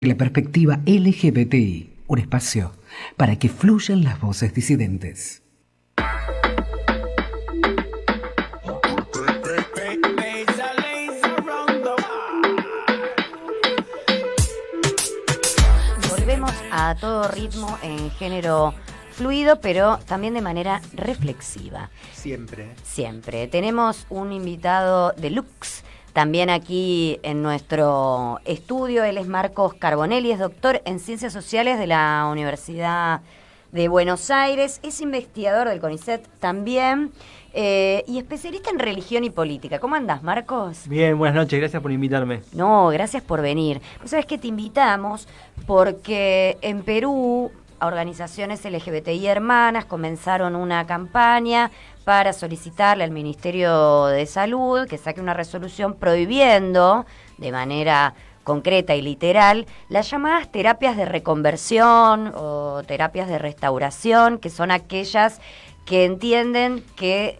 La perspectiva LGBTI, un espacio para que fluyan las voces disidentes. Volvemos a todo ritmo en género fluido, pero también de manera reflexiva. Siempre. Siempre. Tenemos un invitado deluxe también aquí en nuestro estudio. Él es Marcos Carbonelli, es doctor en Ciencias Sociales de la Universidad de Buenos Aires, es investigador del CONICET también y especialista en religión y política. ¿Cómo andás, Marcos? Bien, buenas noches, gracias por invitarme. No, gracias por venir. Vos sabés que te invitamos porque en Perú organizaciones LGBTI hermanas comenzaron una campaña para solicitarle al Ministerio de Salud que saque una resolución prohibiendo de manera concreta y literal las llamadas terapias de reconversión o terapias de restauración, que son aquellas que entienden que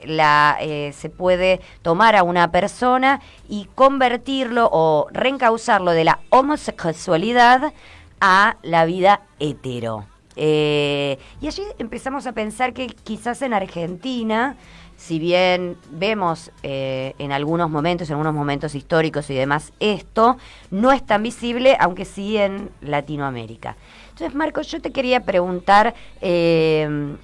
se puede tomar a una persona y convertirlo o reencauzarlo de la homosexualidad a la vida hetero. Y allí empezamos a pensar que quizás en Argentina, si bien vemos en algunos momentos históricos y demás, esto no es tan visible, aunque sí en Latinoamérica. Entonces, Marcos, yo te quería preguntar ¿de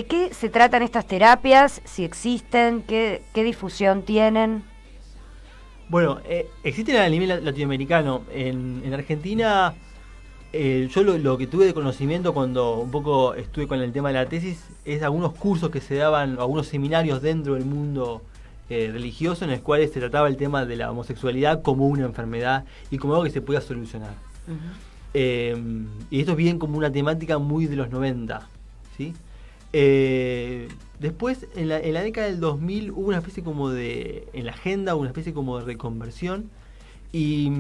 qué se tratan estas terapias? Si existen, qué difusión tienen. Bueno, existen a nivel latinoamericano. En Argentina, yo lo que tuve de conocimiento cuando un poco estuve con el tema de la tesis es algunos cursos que se daban, algunos seminarios dentro del mundo religioso en los cuales se trataba el tema de la homosexualidad como una enfermedad y como algo que se podía solucionar. Uh-huh. Y esto es bien como una temática muy de los 90, ¿sí? Después, en la década del 2000 hubo una especie como en la agenda, una especie como de reconversión. Y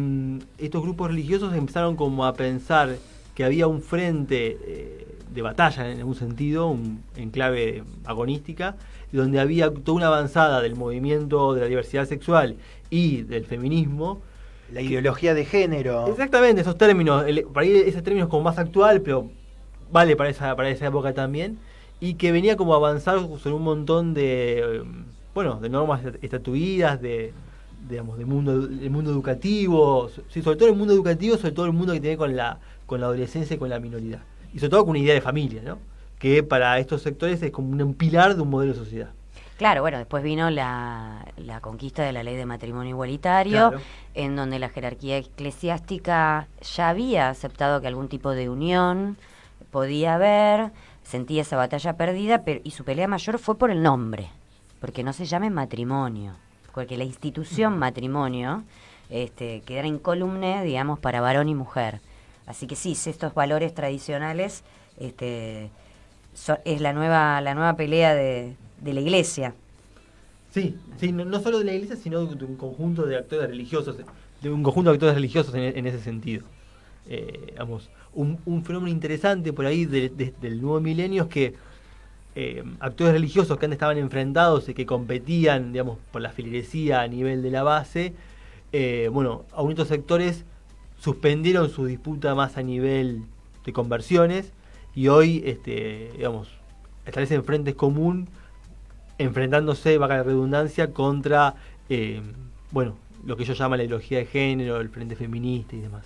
estos grupos religiosos empezaron como a pensar que había un frente de batalla en algún sentido, en clave agonística, donde había toda una avanzada del movimiento de la diversidad sexual y del feminismo. La ideología de género. Exactamente, esos términos, para ahí ese término es como más actual, pero vale para esa época también, y que venía como a avanzar sobre un montón de normas estatuidas, del mundo educativo, sí, sobre todo el mundo educativo, sobre todo el mundo que tiene con la adolescencia y con la minoridad. Y sobre todo con una idea de familia, ¿no? Que para estos sectores es como un pilar de un modelo de sociedad. Claro, bueno, después vino la conquista de la ley de matrimonio igualitario, claro, en donde la jerarquía eclesiástica ya había aceptado que algún tipo de unión podía haber, sentía esa batalla perdida, y su pelea mayor fue por el nombre, porque no se llame matrimonio. Porque la institución matrimonio quedara incólume, digamos, para varón y mujer. Así que sí, estos valores tradicionales es la nueva pelea de la Iglesia. Sí, no solo de la Iglesia, sino de un conjunto de actores religiosos, en ese sentido. Un fenómeno interesante por ahí del nuevo milenio es que actores religiosos que antes estaban enfrentados y que competían, digamos, por la feligresía a nivel de la base, algunos otros sectores suspendieron su disputa más a nivel de conversiones y hoy, establecen frentes común, enfrentándose, valga la redundancia, contra, lo que ellos llaman la ideología de género, el frente feminista y demás.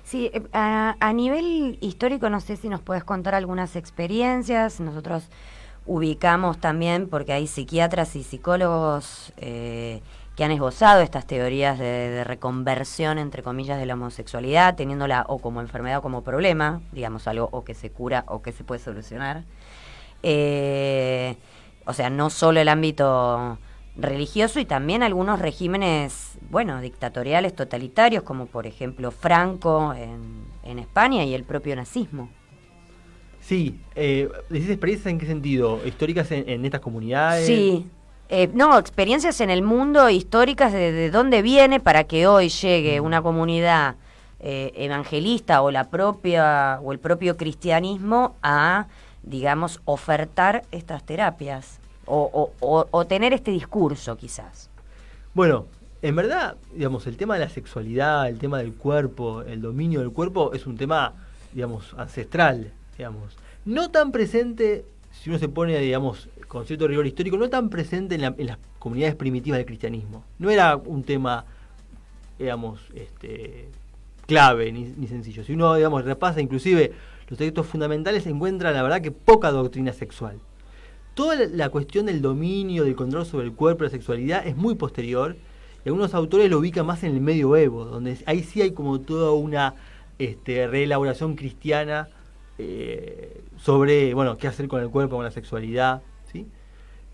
Sí, a nivel histórico, no sé si nos puedes contar algunas experiencias. Nosotros ubicamos también, porque hay psiquiatras y psicólogos que han esbozado estas teorías de reconversión, entre comillas, de la homosexualidad, teniéndola o como enfermedad o como problema, digamos, algo o que se cura o que se puede solucionar. O sea, no solo el ámbito religioso, y también algunos regímenes, dictatoriales, totalitarios, como por ejemplo Franco en España y el propio nazismo. Sí, ¿decís experiencias en qué sentido? ¿Históricas en estas comunidades? Sí, experiencias en el mundo históricas de dónde viene para que hoy llegue una comunidad evangelista o el propio cristianismo a, digamos, ofertar estas terapias o tener este discurso quizás. Bueno, En verdad, digamos, el tema de la sexualidad, el tema del cuerpo, el dominio del cuerpo es un tema, digamos, ancestral, digamos. No tan presente, si uno se pone, digamos, con cierto rigor histórico, no tan presente en las comunidades primitivas del cristianismo. No era un tema, digamos, clave ni sencillo. Si uno, digamos, repasa inclusive los textos fundamentales, se encuentra, la verdad, que poca doctrina sexual. Toda la cuestión del dominio, del control sobre el cuerpo, la sexualidad, es muy posterior. Y algunos autores lo ubican más en el medioevo, donde ahí sí hay como toda una reelaboración cristiana sobre, bueno, qué hacer con el cuerpo, con la sexualidad, ¿sí?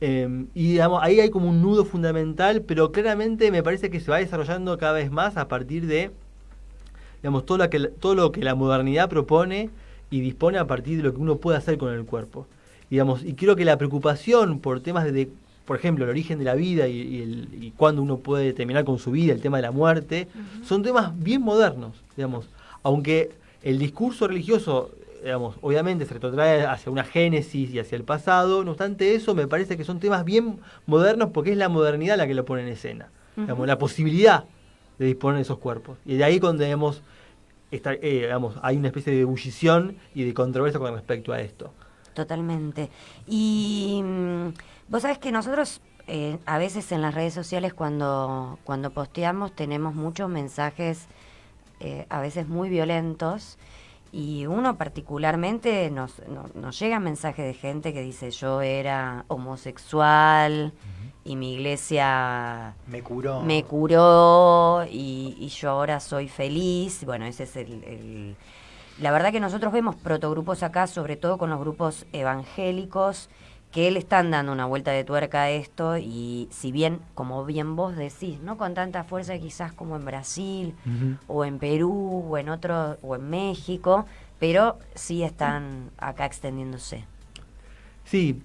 Y digamos, ahí hay como un nudo fundamental, pero claramente me parece que se va desarrollando cada vez más a partir de, digamos, todo lo que la modernidad propone y dispone a partir de lo que uno puede hacer con el cuerpo. Digamos, y creo que la preocupación por temas por ejemplo, el origen de la vida y cuándo uno puede terminar con su vida, el tema de la muerte, son temas bien modernos, digamos. Aunque el discurso religioso, digamos, obviamente se retrotrae hacia una génesis y hacia el pasado, no obstante eso, me parece que son temas bien modernos porque es la modernidad la que lo pone en escena. Digamos, la posibilidad de disponer de esos cuerpos. Y de ahí cuando digamos, hay una especie de ebullición y de controversia con respecto a esto. Totalmente. Y vos sabés que nosotros a veces en las redes sociales cuando posteamos tenemos muchos mensajes a veces muy violentos, y uno particularmente nos llegan mensajes de gente que dice: yo era homosexual y mi iglesia me curó y yo ahora soy feliz. Bueno, ese es la verdad que nosotros vemos protogrupos acá, sobre todo con los grupos evangélicos, que le están dando una vuelta de tuerca a esto, y si bien, como bien vos decís, no con tanta fuerza quizás como en Brasil, o en Perú, o en México, pero sí están acá extendiéndose. Sí.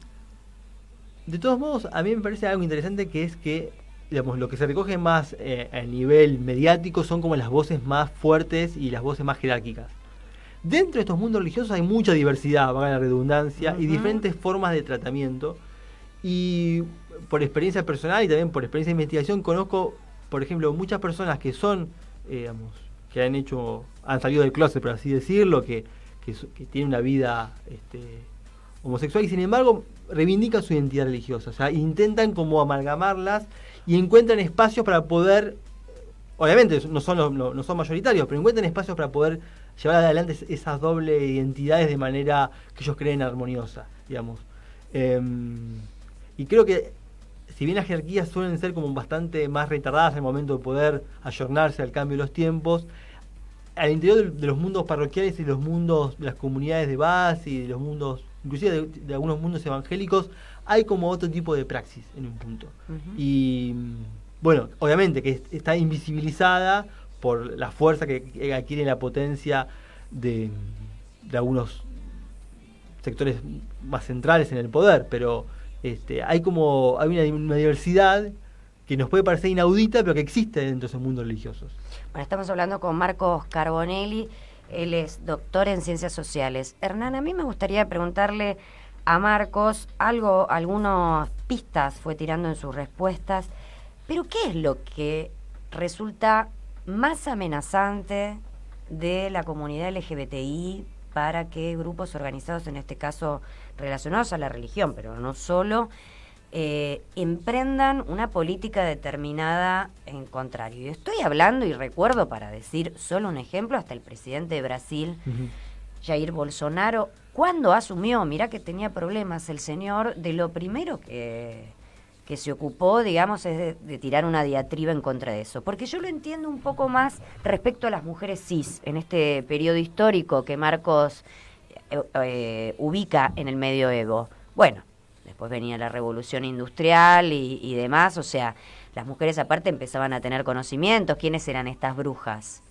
De todos modos, a mí me parece algo interesante, que es que, digamos, lo que se recoge más a nivel mediático son como las voces más fuertes y las voces más jerárquicas. Dentro de estos mundos religiosos hay mucha diversidad, valga la redundancia, y diferentes formas de tratamiento. Y por experiencia personal y también por experiencia de investigación, conozco, por ejemplo, muchas personas que son, digamos, que han salido del closet, por así decirlo, que tienen una vida homosexual, y sin embargo reivindican su identidad religiosa. O sea, intentan como amalgamarlas y encuentran espacios para poder, obviamente no son mayoritarios, pero encuentran espacios para poder llevar adelante esas doble identidades de manera que ellos creen armoniosa, digamos. Y creo que, si bien las jerarquías suelen ser como bastante más retardadas en el momento de poder ayornarse al cambio de los tiempos, al interior de los mundos parroquiales y los mundos de las comunidades de base y de los mundos, inclusive de algunos mundos evangélicos, hay como otro tipo de praxis en un punto. Y bueno, obviamente que está invisibilizada por la fuerza que adquiere la potencia de algunos sectores más centrales en el poder, pero hay una diversidad que nos puede parecer inaudita, pero que existe dentro de esos mundos religiosos. Bueno, estamos hablando con Marcos Carbonelli, él es doctor en Ciencias Sociales. Hernán, a mí me gustaría preguntarle a Marcos algunas pistas fue tirando en sus respuestas, pero ¿qué es lo que resulta más amenazante de la comunidad LGBTI para que grupos organizados, en este caso relacionados a la religión, pero no solo, emprendan una política determinada en contrario? Y estoy hablando, y recuerdo, para decir solo un ejemplo, hasta el presidente de Brasil, Jair Bolsonaro, cuando asumió, mirá que tenía problemas el señor, de lo primero que se ocupó, digamos, es de tirar una diatriba en contra de eso. Porque yo lo entiendo un poco más respecto a las mujeres cis, en este periodo histórico que Marcos ubica en el medioevo. Bueno, después venía la revolución industrial y demás, o sea, las mujeres aparte empezaban a tener conocimientos. ¿Quiénes eran estas brujas?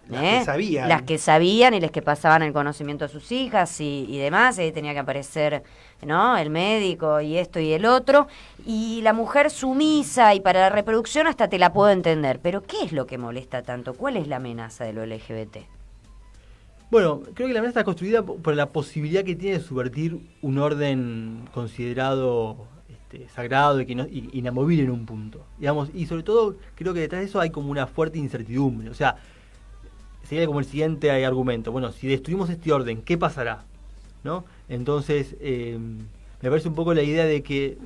Las que sabían. Las que sabían y les que pasaban el conocimiento a sus hijas y demás. Ahí tenía que aparecer, ¿no?, el médico y esto y el otro. Y la mujer sumisa, y para la reproducción hasta te la puedo entender. Pero ¿qué es lo que molesta tanto? ¿Cuál es la amenaza de lo LGBT? Bueno, creo que la amenaza está construida por la posibilidad que tiene de subvertir un orden considerado sagrado y inamovible en un punto, digamos, y sobre todo creo que detrás de eso hay como una fuerte incertidumbre. O sea, sería como el siguiente argumento: bueno, si destruimos este orden, ¿qué pasará? ¿No? Entonces, me parece un poco la idea de que,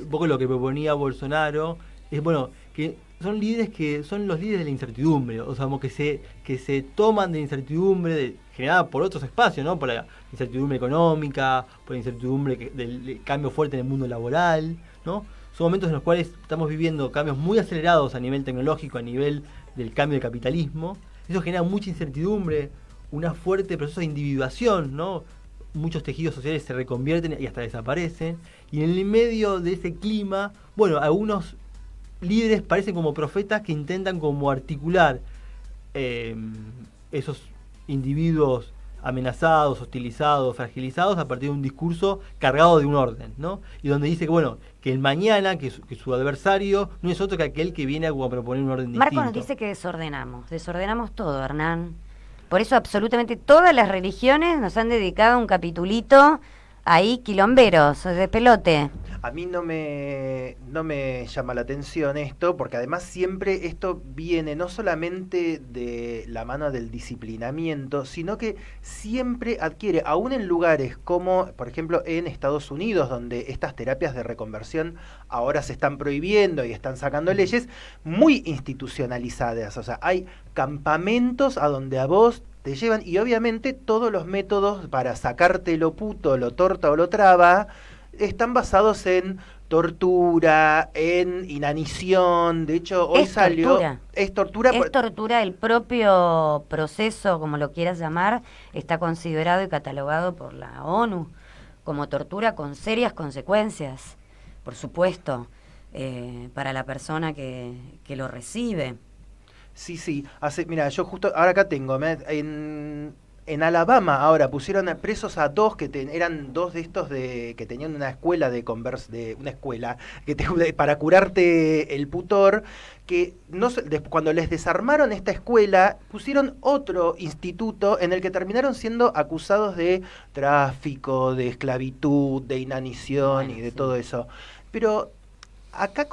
un poco lo que proponía Bolsonaro, es bueno, que son líderes que son los líderes de la incertidumbre, o sea, como que se toman de incertidumbre generada por otros espacios, ¿no? Por la incertidumbre económica, por la incertidumbre del cambio fuerte en el mundo laboral, ¿no? Son momentos en los cuales estamos viviendo cambios muy acelerados a nivel tecnológico, a nivel del cambio del capitalismo. Eso genera mucha incertidumbre, un fuerte proceso de individuación, ¿no? Muchos tejidos sociales se reconvierten y hasta desaparecen. Y en el medio de ese clima, bueno, algunos líderes parecen como profetas que intentan como articular esos individuos amenazados, hostilizados, fragilizados a partir de un discurso cargado de un orden, ¿no? Y donde dice que, bueno, que el mañana, que su adversario no es otro que aquel que viene a proponer un orden distinto. Marco nos dice que desordenamos todo, Hernán. Por eso absolutamente todas las religiones nos han dedicado un capitulito ahí, quilomberos, de pelote. A mí no me llama la atención esto, porque además siempre esto viene no solamente de la mano del disciplinamiento, sino que siempre adquiere, aún en lugares como, por ejemplo, en Estados Unidos, donde estas terapias de reconversión ahora se están prohibiendo y están sacando leyes, muy institucionalizadas. O sea, hay campamentos a donde a vos te llevan, y obviamente todos los métodos para sacarte lo puto, lo torta o lo traba están basados en tortura, en inanición. De hecho, hoy salió... Es tortura. Es tortura. El propio proceso, como lo quieras llamar, está considerado y catalogado por la ONU como tortura con serias consecuencias, por supuesto, para la persona que lo recibe. Sí. Mira, yo justo ahora acá tengo, en Alabama ahora pusieron presos a dos que eran dos de estos que tenían una escuela una escuela para curarte el putor, que cuando les desarmaron esta escuela pusieron otro instituto en el que terminaron siendo acusados de tráfico, de esclavitud, de inanición y de todo eso. Pero acá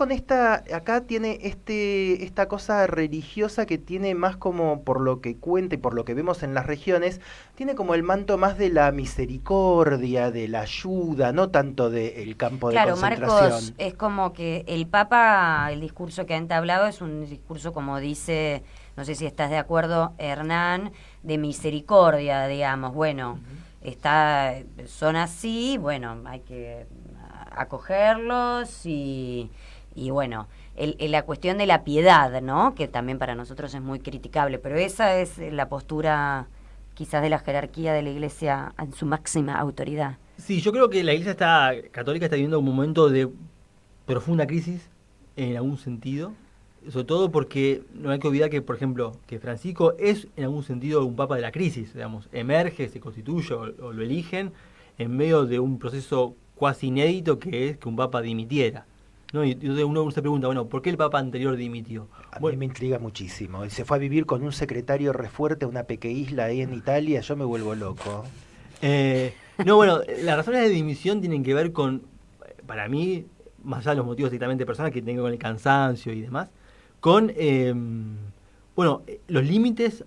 tiene esta cosa religiosa que tiene más como, por lo que cuenta y por lo que vemos en las regiones, tiene como el manto más de la misericordia, de la ayuda, no tanto del campo de concentración. Claro, Marcos, es como que el Papa, el discurso que ha entablado es un discurso, como dice, no sé si estás de acuerdo, Hernán, de misericordia, digamos. Bueno, son así, bueno, hay que acogerlos y bueno, la cuestión de la piedad, ¿no? Que también para nosotros es muy criticable, pero esa es la postura quizás de la jerarquía de la Iglesia en su máxima autoridad. Sí, yo creo que la Iglesia católica está viviendo un momento de profunda crisis en algún sentido, sobre todo porque no hay que olvidar que, por ejemplo, que Francisco es en algún sentido un papa de la crisis, digamos, emerge, se constituye o lo eligen en medio de un proceso cuasi inédito, que es que un papa dimitiera, ¿no? Y uno se pregunta, bueno, ¿por qué el papa anterior dimitió? A mí me intriga muchísimo. Se fue a vivir con un secretario re fuerte a una pequeña isla ahí en Italia, yo me vuelvo loco. No, bueno, las razones de dimisión tienen que ver con, para mí, más allá de los motivos directamente personales que tienen que ver con el cansancio y demás, con, los límites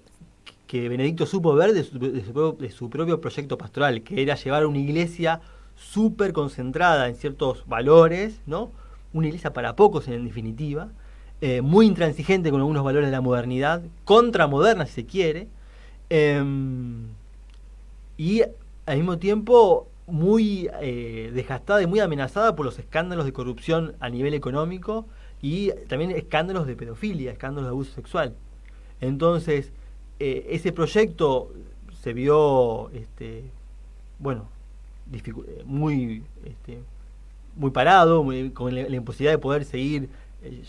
que Benedicto supo ver de su propio proyecto pastoral, que era llevar a una iglesia súper concentrada en ciertos valores, ¿no? Una iglesia para pocos en definitiva, muy intransigente con algunos valores de la modernidad, contramoderna si se quiere, y al mismo tiempo muy desgastada y muy amenazada por los escándalos de corrupción a nivel económico y también escándalos de pedofilia, escándalos de abuso sexual. Entonces, ese proyecto se vio, muy parado, con la imposibilidad de poder seguir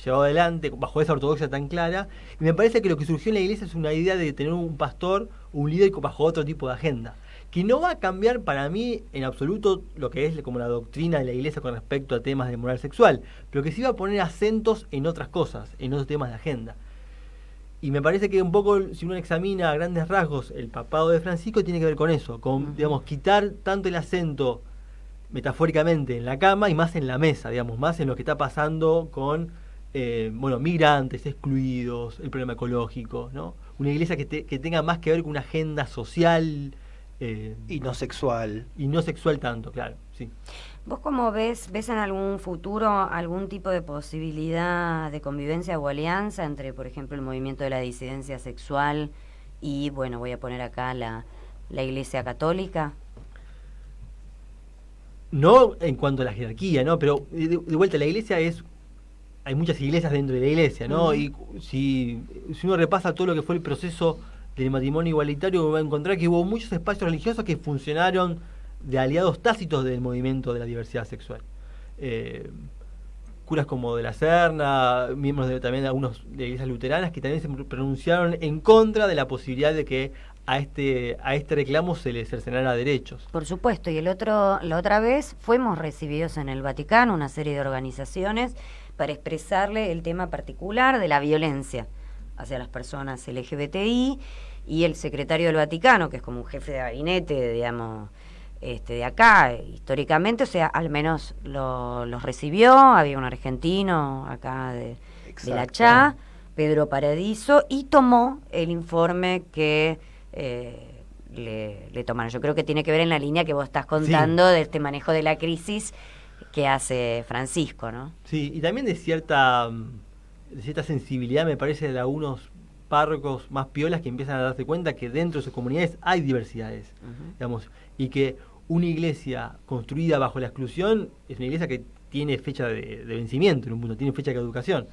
llevado adelante bajo esa ortodoxia tan clara, y me parece que lo que surgió en la iglesia es una idea de tener un pastor, un líder bajo otro tipo de agenda, que no va a cambiar para mí en absoluto lo que es como la doctrina de la iglesia con respecto a temas de moral sexual, pero que sí va a poner acentos en otras cosas, en otros temas de agenda. Y me parece que un poco, si uno examina a grandes rasgos el papado de Francisco, tiene que ver con eso, con, digamos, quitar tanto el acento metafóricamente en la cama y más en la mesa, digamos, más en lo que está pasando con migrantes, excluidos, el problema ecológico, ¿no? Una iglesia que tenga más que ver con una agenda social Y no sexual. y no sexual tanto, claro, sí. ¿Vos cómo ves en algún futuro algún tipo de posibilidad de convivencia o alianza entre, por ejemplo, el movimiento de la disidencia sexual y, bueno, voy a poner acá la Iglesia Católica? No en cuanto a la jerarquía, ¿no? Pero de vuelta, la iglesia hay muchas iglesias dentro de la iglesia, ¿no? Ujú. Y si uno repasa todo lo que fue el proceso del matrimonio igualitario, va a encontrar que hubo muchos espacios religiosos que funcionaron de aliados tácitos del movimiento de la diversidad sexual. Curas como de la Serna, miembros también de algunos de iglesias luteranas que también se pronunciaron en contra de la posibilidad de que a este reclamo se le cercenara derechos. Por supuesto, y la otra vez fuimos recibidos en el Vaticano, una serie de organizaciones, para expresarle el tema particular de la violencia hacia las personas LGBTI, y el secretario del Vaticano, que es como un jefe de gabinete, digamos, de acá, históricamente, o sea, al menos los recibió. Había un argentino acá de la Exacto. CHA, Pedro Paradiso, y tomó el informe que le tomaron. Yo creo que tiene que ver en la línea que vos estás contando de este manejo de la crisis que hace Francisco, ¿no? Sí, y también de cierta sensibilidad, me parece, de algunos párrocos más piolas que empiezan a darse cuenta que dentro de sus comunidades hay diversidades, digamos, y que una iglesia construida bajo la exclusión es una iglesia que tiene fecha de vencimiento en un punto, tiene fecha de caducación.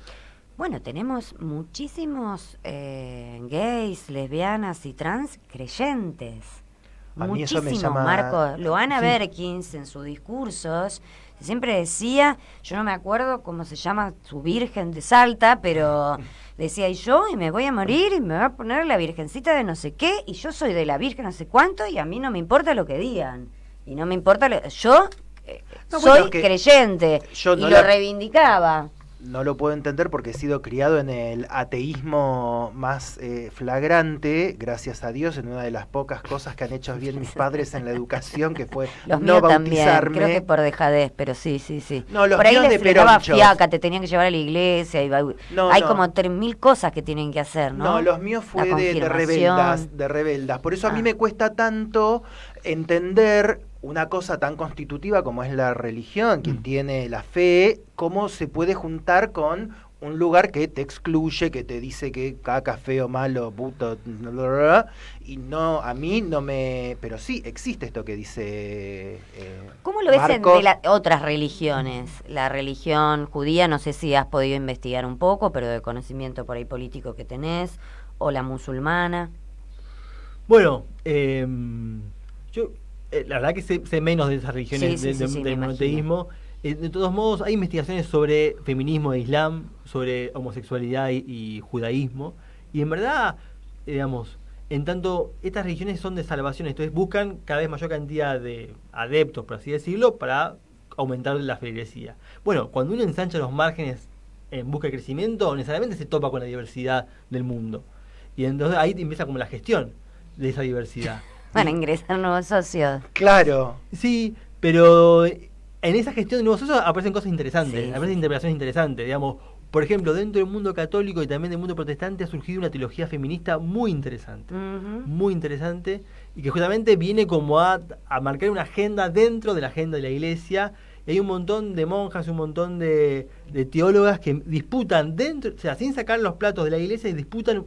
Bueno, tenemos muchísimos gays, lesbianas y trans creyentes. A mí eso me Muchísimos, llama- Marco. Loana Sí. Berkins, en sus discursos, siempre decía, yo no me acuerdo cómo se llama su virgen de Salta, pero decía, y me voy a morir y me va a poner la virgencita de no sé qué, y yo soy de la virgen no sé cuánto, y a mí no me importa lo que digan. Y no me importa, yo No, soy bueno, que creyente, yo y no lo la- reivindicaba. No lo puedo entender porque he sido criado en el ateísmo más flagrante, gracias a Dios, en una de las pocas cosas que han hecho bien mis padres en la educación, que fue Los no míos también, bautizarme. creo que por dejadez, pero sí. No, los por ahí míos les de daba peronchos. fiaca, te tenían que llevar a la iglesia, No, hay no. como 3000 cosas que tienen que hacer, ¿no? No, los míos fue La de confirmación. rebeldas. Por eso a mí Ah. me cuesta tanto entender una cosa tan constitutiva como es la religión, quien tiene la fe, cómo se puede juntar con un lugar que te excluye, que te dice que caca, feo, malo, puto, bla, bla, bla, y no, a mí no me... Pero sí, existe esto que dice ¿Cómo lo ves Marcos. de las otras religiones? La religión judía, no sé si has podido investigar un poco, pero de conocimiento por ahí político que tenés, o la musulmana. Bueno, yo la verdad que sé menos de esas religiones Sí, me del imagino. monoteísmo. De todos modos, hay investigaciones sobre feminismo e islam, sobre homosexualidad y judaísmo, y en verdad, digamos, en tanto estas religiones son de salvación, entonces buscan cada vez mayor cantidad de adeptos, por así decirlo, para aumentar la feligresía. Bueno, cuando uno ensancha los márgenes en busca de crecimiento, necesariamente se topa con la diversidad del mundo. Y entonces ahí empieza como la gestión de esa diversidad. Van a ingresar nuevos socios. Claro, Sí, pero en esa gestión de nuevos socios aparecen cosas interesantes, Sí, aparecen interpretaciones interesantes, digamos. Por ejemplo, dentro del mundo católico y también del mundo protestante ha surgido una teología feminista muy interesante, y que justamente viene como a marcar una agenda dentro de la agenda de la iglesia. Y hay un montón de monjas, un montón de teólogas que disputan dentro, o sea, sin sacar los platos de la iglesia, y disputan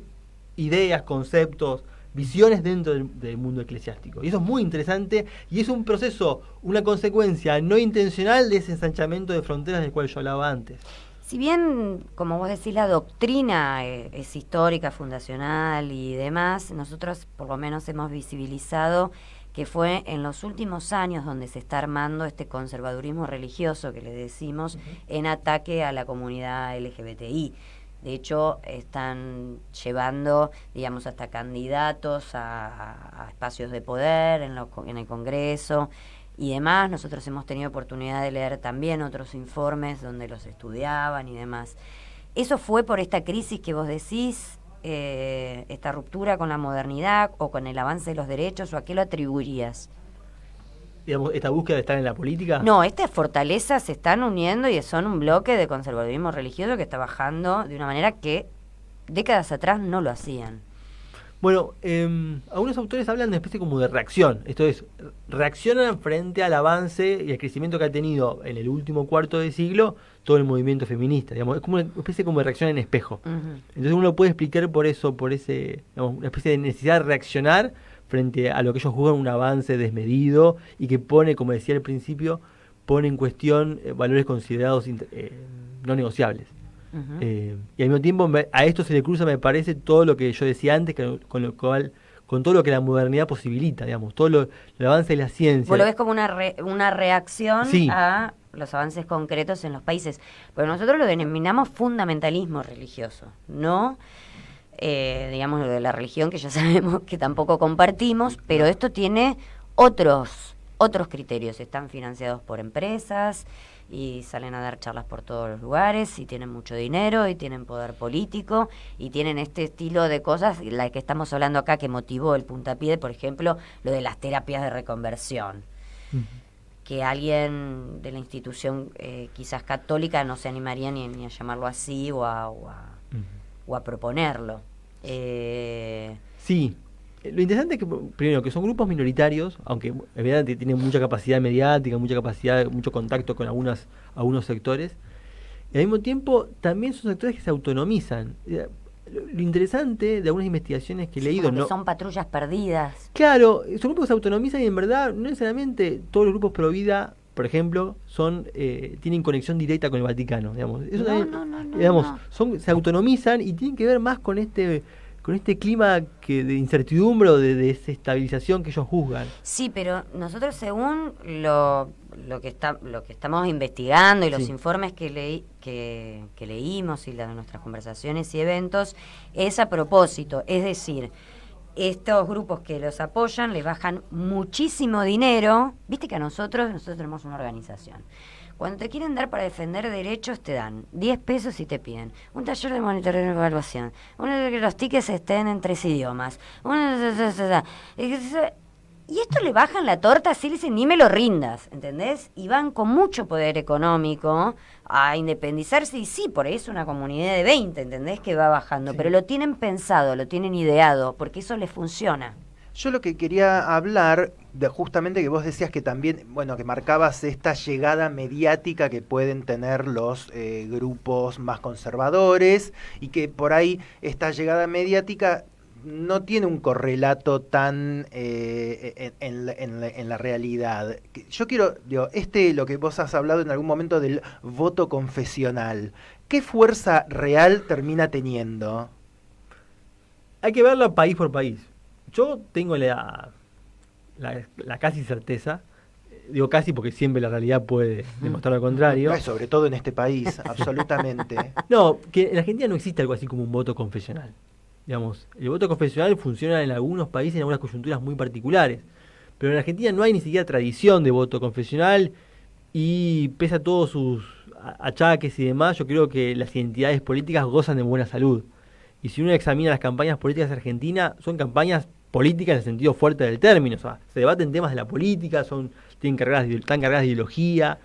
ideas, conceptos, visiones dentro del mundo eclesiástico. Y eso es muy interesante, y es un proceso, una consecuencia no intencional de ese ensanchamiento de fronteras del cual yo hablaba antes. Si bien, como vos decís, la doctrina es histórica, fundacional y demás, nosotros por lo menos hemos visibilizado que fue en los últimos años donde se está armando este conservadurismo religioso que le decimos en ataque a la comunidad LGBTI. De hecho, están llevando, digamos, hasta candidatos a espacios de poder en el Congreso y demás. Nosotros hemos tenido oportunidad de leer también otros informes donde los estudiaban y demás. ¿Eso fue por esta crisis que vos decís, esta ruptura con la modernidad o con el avance de los derechos, o a qué lo atribuirías? digamos, esta búsqueda de estar en la política? No, estas fortalezas se están uniendo y son un bloque de conservadurismo religioso que está bajando de una manera que décadas atrás no lo hacían. Bueno, algunos autores hablan de una especie como de reacción. Esto es, reaccionan frente al avance y al crecimiento que ha tenido en el último cuarto de siglo todo el movimiento feminista. Digamos, es como una especie como de reacción en espejo. Uh-huh. Entonces uno lo puede explicar por eso, por ese, digamos, una especie de necesidad de reaccionar frente a lo que ellos juzgan un avance desmedido y que pone, como decía al principio, pone en cuestión valores considerados no negociables. Uh-huh. Y al mismo tiempo a esto se le cruza, me parece, todo lo que yo decía antes, con todo lo que la modernidad posibilita, digamos, todo el avance de la ciencia. Vos lo ves como una reacción Sí. a los avances concretos en los países. Pero nosotros lo denominamos fundamentalismo religioso, no digamos lo de la religión, que ya sabemos que tampoco compartimos, pero esto tiene otros criterios. Están financiados por empresas y salen a dar charlas por todos los lugares y tienen mucho dinero y tienen poder político y tienen este estilo de cosas, la que estamos hablando acá, que motivó el puntapié, por ejemplo, lo de las terapias de reconversión. Uh-huh. Que alguien de la institución quizás católica no se animaría ni a llamarlo así o a proponerlo. Sí. Lo interesante es que, primero, que son grupos minoritarios, aunque evidentemente tienen mucha capacidad mediática, mucha capacidad, mucho contacto con algunos sectores, y al mismo tiempo también son sectores que se autonomizan. Lo interesante de algunas investigaciones que he leído... Como que no son patrullas perdidas. Claro, son grupos que se autonomizan y en verdad no necesariamente todos los grupos pro vida, por ejemplo, tienen conexión directa con el Vaticano, digamos. Eso también, se autonomizan y tienen que ver más con este clima de incertidumbre o de desestabilización que ellos juzgan. Sí, pero nosotros, según lo que estamos investigando y los Sí. informes que leímos y nuestras conversaciones y eventos, es a propósito, es decir, estos grupos que los apoyan les bajan muchísimo dinero. Viste que nosotros tenemos una organización. Cuando te quieren dar para defender derechos, te dan 10 pesos y te piden un taller de monitoreo y evaluación, que los tickets estén en 3 idiomas, y esto le bajan la torta, así le dicen, ni me lo rindas, ¿entendés? Y van con mucho poder económico a independizarse, y sí, por ahí es una comunidad de 20, ¿entendés? Que va bajando, Sí. pero lo tienen pensado, lo tienen ideado, porque eso les funciona. Yo lo que quería hablar, de justamente que vos decías que también, bueno, que marcabas esta llegada mediática que pueden tener los grupos más conservadores y que por ahí esta llegada mediática no tiene un correlato tan en la realidad. Yo quiero, lo que vos has hablado en algún momento del voto confesional, ¿qué fuerza real termina teniendo? Hay que verlo país por país. Yo tengo la casi certeza, digo casi porque siempre la realidad puede demostrar lo contrario. Sobre todo en este país, absolutamente. No, que en Argentina no existe algo así como un voto confesional. Digamos, el voto confesional funciona en algunos países, en algunas coyunturas muy particulares. Pero en Argentina no hay ni siquiera tradición de voto confesional y pese a todos sus achaques y demás, yo creo que las identidades políticas gozan de buena salud. Y si uno examina las campañas políticas argentinas, son campañas políticas en el sentido fuerte del término. O sea, se debaten temas de la política, están cargadas de ideología.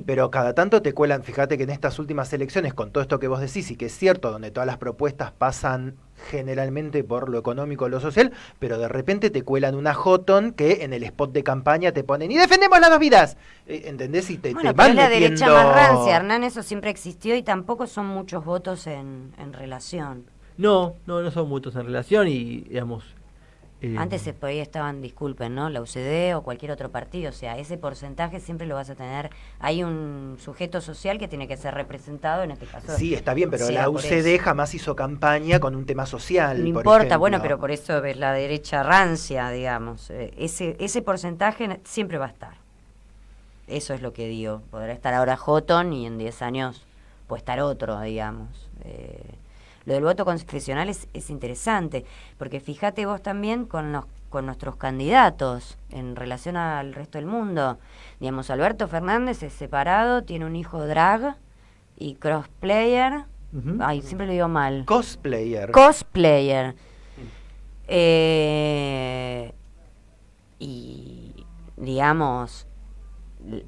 Pero cada tanto te cuelan, fíjate que en estas últimas elecciones, con todo esto que vos decís, y que es cierto, donde todas las propuestas pasan generalmente por lo económico o lo social, pero de repente te cuelan una Houghton que en el spot de campaña te ponen, ¡y defendemos las 2 vidas! ¿Entendés? Y te Bueno, pero van es la metiendo... derecha más rancia, Hernán, eso siempre existió y tampoco son muchos votos en relación. No son votos en relación y, digamos... Antes por ahí estaban, disculpen, ¿no? La UCD o cualquier otro partido, o sea, ese porcentaje siempre lo vas a tener. Hay un sujeto social que tiene que ser representado, en este caso. Sí, está bien, pero sea la por UCD eso. jamás hizo campaña con un tema social. No por importa, ejemplo. bueno, pero por eso ves la derecha rancia, digamos. Ese porcentaje siempre va a estar. Eso es lo que digo. Podrá estar ahora Houghton y en 10 años puede estar otro, digamos. Lo del voto confesional es interesante, porque fíjate vos también con nuestros candidatos en relación al resto del mundo. Digamos, Alberto Fernández es separado, tiene un hijo drag y crossplayer. Uh-huh. Ay, siempre lo digo mal. Cosplayer. Y digamos,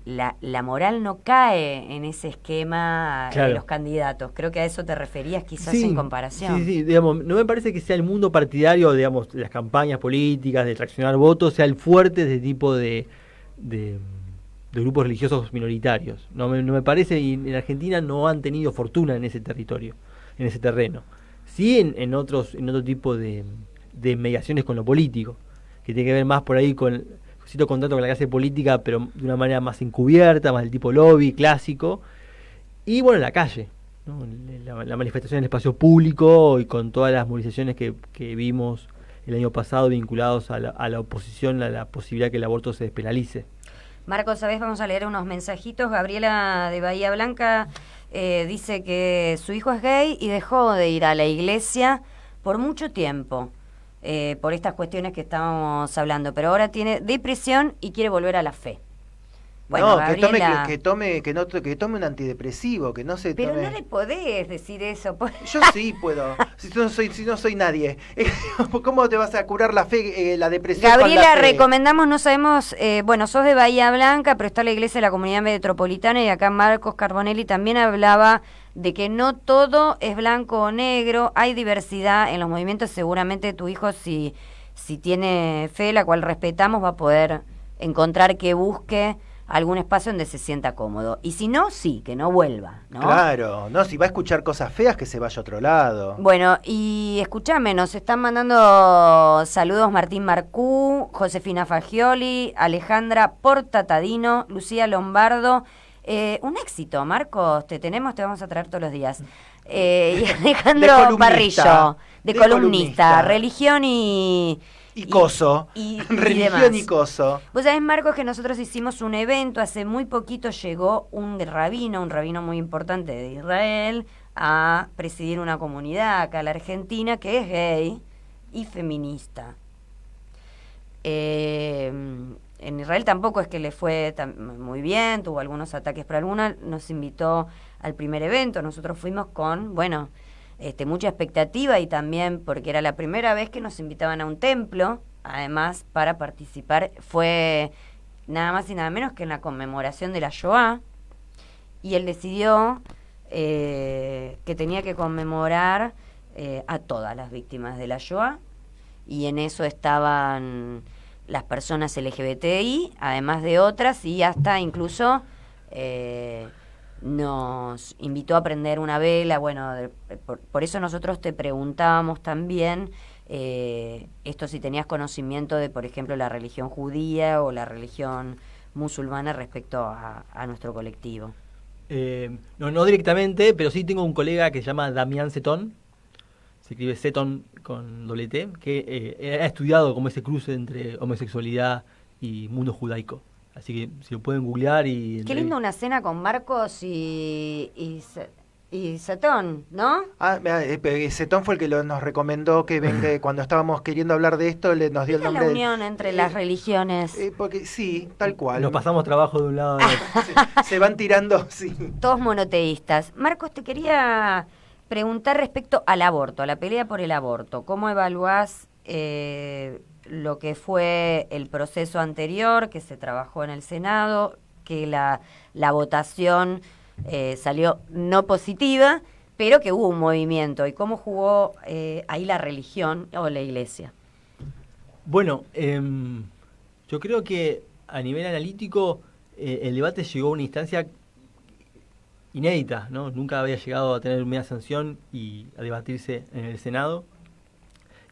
la moral no cae en ese esquema de los candidatos. Creo que a eso te referías quizás en comparación. Sí, digamos, no me parece que sea el mundo partidario, digamos, las campañas políticas, de traccionar votos, sea el fuerte de este tipo de grupos religiosos minoritarios. No me parece, y en Argentina no han tenido fortuna en ese territorio, en ese terreno. Sí en otro tipo de mediaciones con lo político, que tiene que ver más por ahí con cierto contacto con la clase política, pero de una manera más encubierta, más del tipo lobby, clásico. Y bueno, en la calle, ¿no? La manifestación en el espacio público y con todas las movilizaciones que vimos el año pasado vinculados a la oposición, a la posibilidad que el aborto se despenalice. Marcos, ¿sabés? Vamos a leer unos mensajitos. Gabriela de Bahía Blanca dice que su hijo es gay y dejó de ir a la iglesia por mucho tiempo, por estas cuestiones que estábamos hablando, pero ahora tiene depresión y quiere volver a la fe. Bueno, no, Gabriela, que tome un antidepresivo, que no se pero tome... no le podés decir eso. Yo sí puedo, si no soy nadie. ¿Cómo te vas a curar la fe, la depresión Gabriela, con la fe? recomendamos, no sabemos, bueno, sos de Bahía Blanca, pero está la iglesia de la Comunidad Metropolitana, y acá Marcos Carbonelli también hablaba de que no todo es blanco o negro, hay diversidad en los movimientos. Seguramente tu hijo, si tiene fe, la cual respetamos, va a poder encontrar que busque algún espacio donde se sienta cómodo. Y si no, sí, que no vuelva, ¿no? Claro, no, si va a escuchar cosas feas, que se vaya a otro lado. Bueno, y escúchame, nos están mandando saludos Martín Marcú, Josefina Fagioli, Alejandra Portatadino, Lucía Lombardo. Un éxito, Marcos, te vamos a traer todos los días. Y Alejandro Parrillo, de columnista, religión y coso, religión y y coso. Vos sabés, Marcos, que nosotros hicimos un evento, hace muy poquito llegó un rabino muy importante de Israel, a presidir una comunidad acá en la Argentina que es gay y feminista. En Israel tampoco es que le fue muy bien, tuvo algunos ataques, pero alguna nos invitó al primer evento. Nosotros fuimos con, mucha expectativa, y también porque era la primera vez que nos invitaban a un templo, además, para participar. Fue nada más y nada menos que en la conmemoración de la Shoah, y él decidió que tenía que conmemorar a todas las víctimas de la Shoah, y en eso estaban las personas LGBTI, además de otras, y hasta incluso nos invitó a prender una vela. Por eso nosotros te preguntábamos también esto, si tenías conocimiento de, por ejemplo, la religión judía o la religión musulmana respecto a nuestro colectivo. No directamente, pero sí tengo un colega que se llama Damián Setón, se escribe Setón con doble T, que ha estudiado como ese cruce entre homosexualidad y mundo judaico. Así que si lo pueden googlear y... Qué lindo una cena con Marcos y Setón, ¿no? Setón fue el que nos recomendó que venga cuando estábamos queriendo hablar de esto, nos dio el nombre. La unión entre las religiones. Porque sí, tal cual. Nos pasamos trabajo de un lado a otro. Se van tirando, sí. Todos monoteístas. Marcos, te quería preguntar respecto al aborto, a la pelea por el aborto. ¿Cómo evaluás lo que fue el proceso anterior, que se trabajó en el Senado, que la votación salió no positiva, pero que hubo un movimiento? ¿Y cómo jugó ahí la religión o la iglesia? Bueno, yo creo que a nivel analítico el debate llegó a una instancia inédita, ¿no? Nunca había llegado a tener media sanción y a debatirse en el Senado.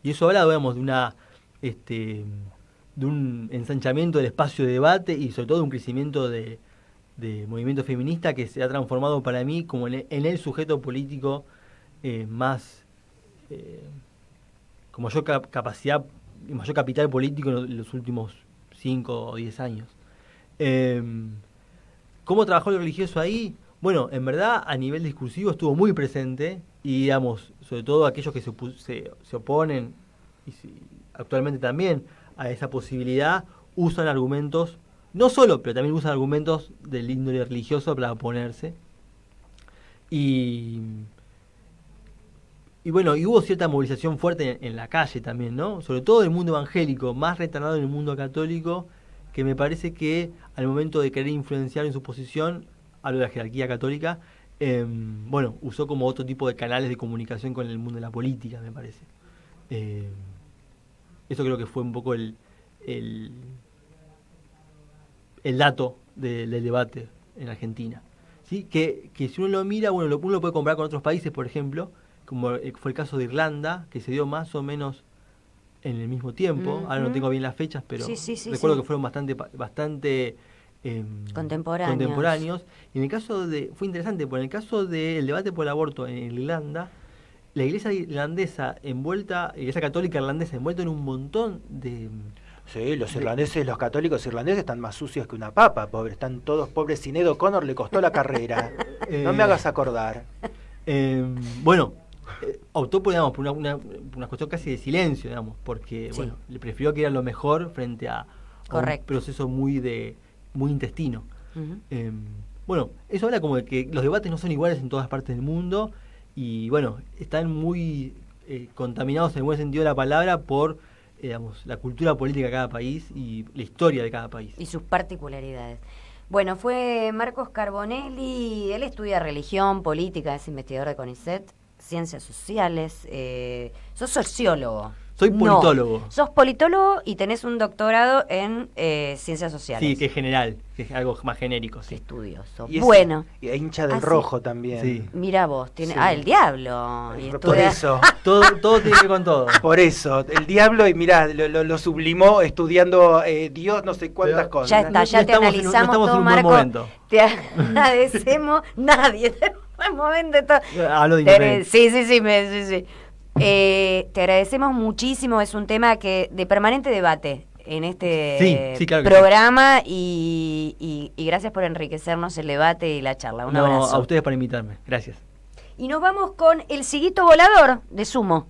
Y eso habla, digamos, de un ensanchamiento del espacio de debate y sobre todo de un crecimiento de movimiento feminista que se ha transformado para mí como en el sujeto político más con mayor capacidad y mayor capital político en los últimos 5 o 10 años. ¿Cómo trabajó lo religioso ahí? Bueno, en verdad a nivel discursivo estuvo muy presente, y digamos, sobre todo aquellos que se oponen y actualmente también a esa posibilidad, usan argumentos, no solo, pero también usan argumentos del índole religioso para oponerse. Y bueno, y hubo cierta movilización fuerte en la calle también, ¿no? Sobre todo del mundo evangélico, más retardado en el mundo católico, que me parece que al momento de querer influenciar en su posición, hablo de la jerarquía católica, usó como otro tipo de canales de comunicación con el mundo de la política, me parece. Eso creo que fue un poco el dato del debate en Argentina. ¿Sí? Que si uno lo mira, uno lo puede comparar con otros países, por ejemplo, como fue el caso de Irlanda, que se dio más o menos en el mismo tiempo. Ahora no tengo bien las fechas, pero recuerdo que fueron bastante contemporáneos. Y en el caso fue interesante, porque en el caso del debate por el aborto en Irlanda, la iglesia irlandesa iglesia católica irlandesa envuelta en un montón de... Sí, los católicos irlandeses están más sucios que una papa, pobre, están todos pobres. Sinéad O'Connor le costó la carrera. No me hagas acordar. Optó por una cuestión casi de silencio, digamos, porque le prefirió que era lo mejor frente a un proceso muy intestino. Eso habla como de que los debates no son iguales en todas partes del mundo y están muy contaminados en el buen sentido de la palabra por la cultura política de cada país y la historia de cada país. Y sus particularidades. Bueno, fue Marcos Carbonelli, él estudia religión, política, es investigador de CONICET, ciencias sociales, sos sociólogo. Soy politólogo. No, sos politólogo y tenés un doctorado en ciencias sociales. Sí, que es general, que es algo más genérico. Sí. Estudioso. Y bueno. Y hincha del rojo también. Sí. Mira vos, el diablo. Y por eso. todo tiene que ver con todo. Por eso, el diablo, y mirá, lo sublimó estudiando Dios, no sé cuántas cosas. Ya está, ya te analizamos todo, Marco. Te agradecemos. Nadie. En momento todo. Hablo de sí. Te agradecemos muchísimo, es un tema de permanente debate en este programa y gracias por enriquecernos el debate y la charla. Un abrazo. A ustedes por invitarme, gracias. Y nos vamos con el ciguito volador de Sumo.